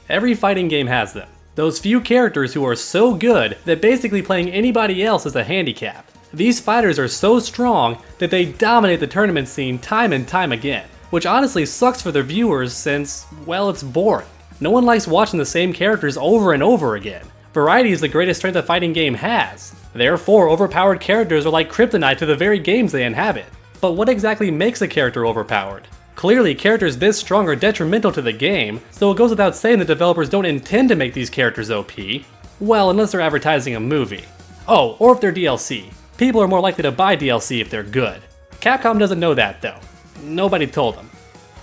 Every fighting game has them. Those few characters who are so good that basically playing anybody else is a handicap. These fighters are so strong that they dominate the tournament scene time and time again, which honestly sucks for their viewers since, well, it's boring. No one likes watching the same characters over and over again. Variety is the greatest strength a fighting game has. Therefore, overpowered characters are like kryptonite to the very games they inhabit. But what exactly makes a character overpowered? Clearly, characters this strong are detrimental to the game, so it goes without saying that developers don't intend to make these characters OP. Well, unless they're advertising a movie. Oh, or if they're DLC. People are more likely to buy DLC if they're good. Capcom doesn't know that though. Nobody told them.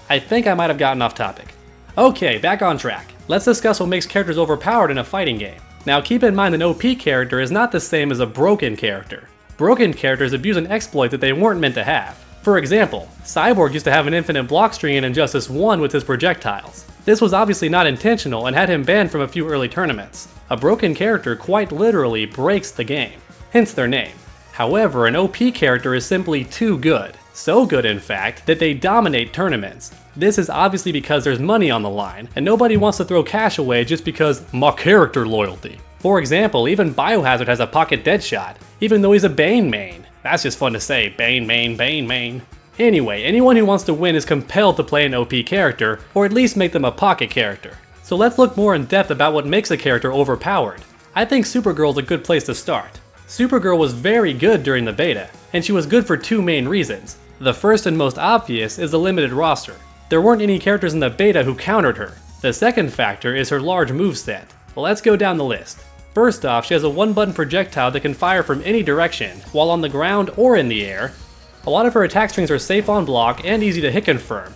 I think I might have gotten off topic. Okay, back on track. Let's discuss what makes characters overpowered in a fighting game. Now keep in mind an OP character is not the same as a broken character. Broken characters abuse an exploit that they weren't meant to have. For example, Cyborg used to have an infinite block string in Injustice 1 with his projectiles. This was obviously not intentional and had him banned from a few early tournaments. A broken character quite literally breaks the game, hence their name. However, an OP character is simply too good. So good in fact, that they dominate tournaments. This is obviously because there's money on the line, and nobody wants to throw cash away just because my character loyalty. For example, even Biohazard has a pocket Deadshot, even though he's a Bane main. That's just fun to say, Bane main, Bane main. Anyway, anyone who wants to win is compelled to play an OP character, or at least make them a pocket character. So let's look more in depth about what makes a character overpowered. I think Supergirl's a good place to start. Supergirl was very good during the beta, and she was good for two main reasons. The first and most obvious is the limited roster. There weren't any characters in the beta who countered her. The second factor is her large moveset. Let's go down the list. First off, she has a one-button projectile that can fire from any direction, while on the ground or in the air. A lot of her attack strings are safe on block and easy to hit confirm.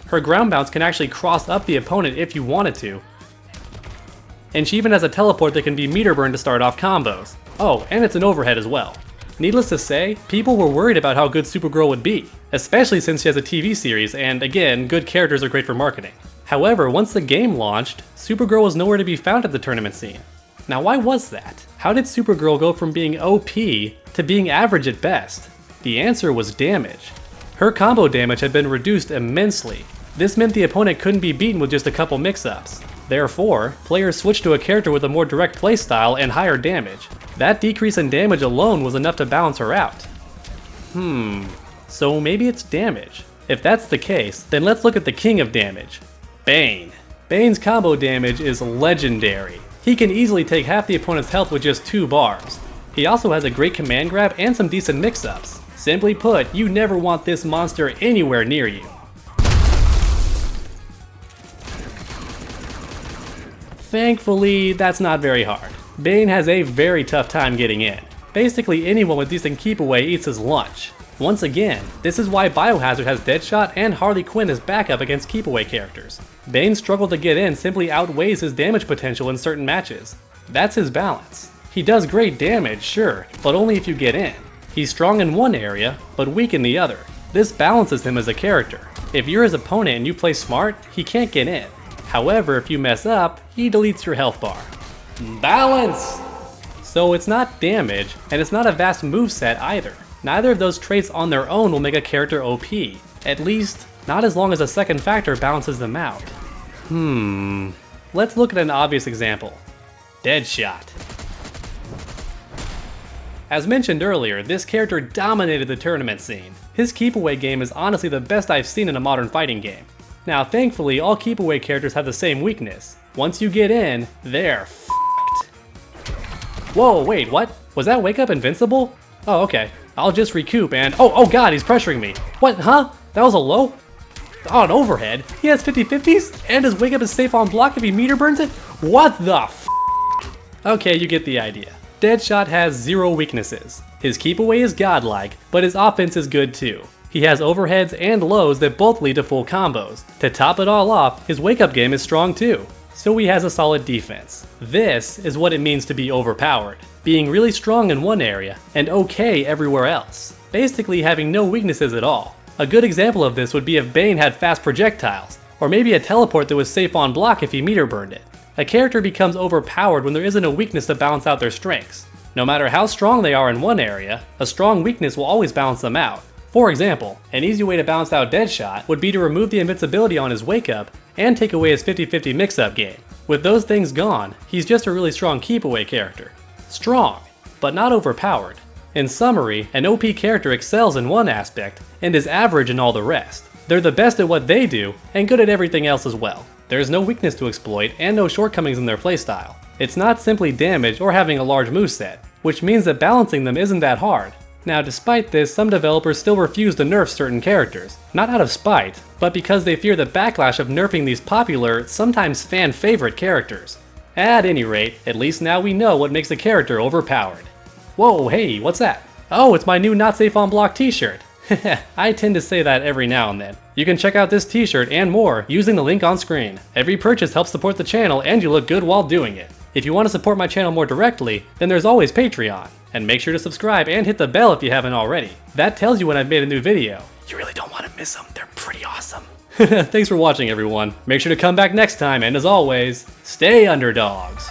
Her ground bounce can actually cross up the opponent if you wanted to. And she even has a teleport that can be meter burn to start off combos. Oh, and it's an overhead as well. Needless to say, people were worried about how good Supergirl would be, especially since she has a TV series, and again, good characters are great for marketing. However, once the game launched, Supergirl was nowhere to be found at the tournament scene. Now why was that? How did Supergirl go from being OP to being average at best? The answer was damage. Her combo damage had been reduced immensely. This meant the opponent couldn't be beaten with just a couple mix-ups. Therefore, players switched to a character with a more direct playstyle and higher damage. That decrease in damage alone was enough to balance her out. So maybe it's damage. If that's the case, then let's look at the king of damage, Bane. Bane's combo damage is legendary. He can easily take half the opponent's health with just 2 bars. He also has a great command grab and some decent mix-ups. Simply put, you never want this monster anywhere near you. Thankfully, that's not very hard. Bane has a very tough time getting in. Basically anyone with decent keep away eats his lunch. Once again, this is why Biohazard has Deadshot and Harley Quinn as backup against keep away characters. Bane's struggle to get in simply outweighs his damage potential in certain matches. That's his balance. He does great damage, sure, but only if you get in. He's strong in one area, but weak in the other. This balances him as a character. If you're his opponent and you play smart, he can't get in. However, if you mess up, he deletes your health bar. Balance! So it's not damage, and it's not a vast moveset either. Neither of those traits on their own will make a character OP. At least, not as long as a second factor balances them out. Let's look at an obvious example. Deadshot. As mentioned earlier, this character dominated the tournament scene. His keep away game is honestly the best I've seen in a modern fighting game. Now thankfully, all keep away characters have the same weakness. Once you get in, they're f***ed. Whoa, wait, what? Was that wake up invincible? Oh, okay. I'll just recoup and oh god, he's pressuring me. What, huh? That was a low? Oh, an overhead? He has 50-50s? And his wake up is safe on block if he meter burns it? What the f***? Okay, you get the idea. Deadshot has 0 weaknesses. His keep away is godlike, but his offense is good too. He has overheads and lows that both lead to full combos. To top it all off, his wake up game is strong too. So he has a solid defense. This is what it means to be overpowered. Being really strong in one area and okay everywhere else. Basically having no weaknesses at all. A good example of this would be if Bane had fast projectiles, or maybe a teleport that was safe on block if he meter burned it. A character becomes overpowered when there isn't a weakness to balance out their strengths. No matter how strong they are in one area, a strong weakness will always balance them out. For example, an easy way to balance out Deadshot would be to remove the invincibility on his wake up and take away his 50-50 mix-up game. With those things gone, he's just a really strong keep-away character. Strong, but not overpowered. In summary, an OP character excels in one aspect and is average in all the rest. They're the best at what they do and good at everything else as well. There's no weakness to exploit and no shortcomings in their playstyle. It's not simply damage or having a large moveset, which means that balancing them isn't that hard. Now, despite this, some developers still refuse to nerf certain characters, not out of spite, but because they fear the backlash of nerfing these popular, sometimes fan-favorite characters. At any rate, at least now we know what makes a character overpowered. Whoa, hey, what's that? Oh, it's my new Not Safe on Block t-shirt. I tend to say that every now and then. You can check out this t-shirt and more using the link on screen. Every purchase helps support the channel and you look good while doing it. If you want to support my channel more directly, then there's always Patreon. And make sure to subscribe and hit the bell if you haven't already. That tells you when I've made a new video. You really don't want to miss them, they're pretty awesome. Thanks for watching everyone. Make sure to come back next time and as always, stay underdogs.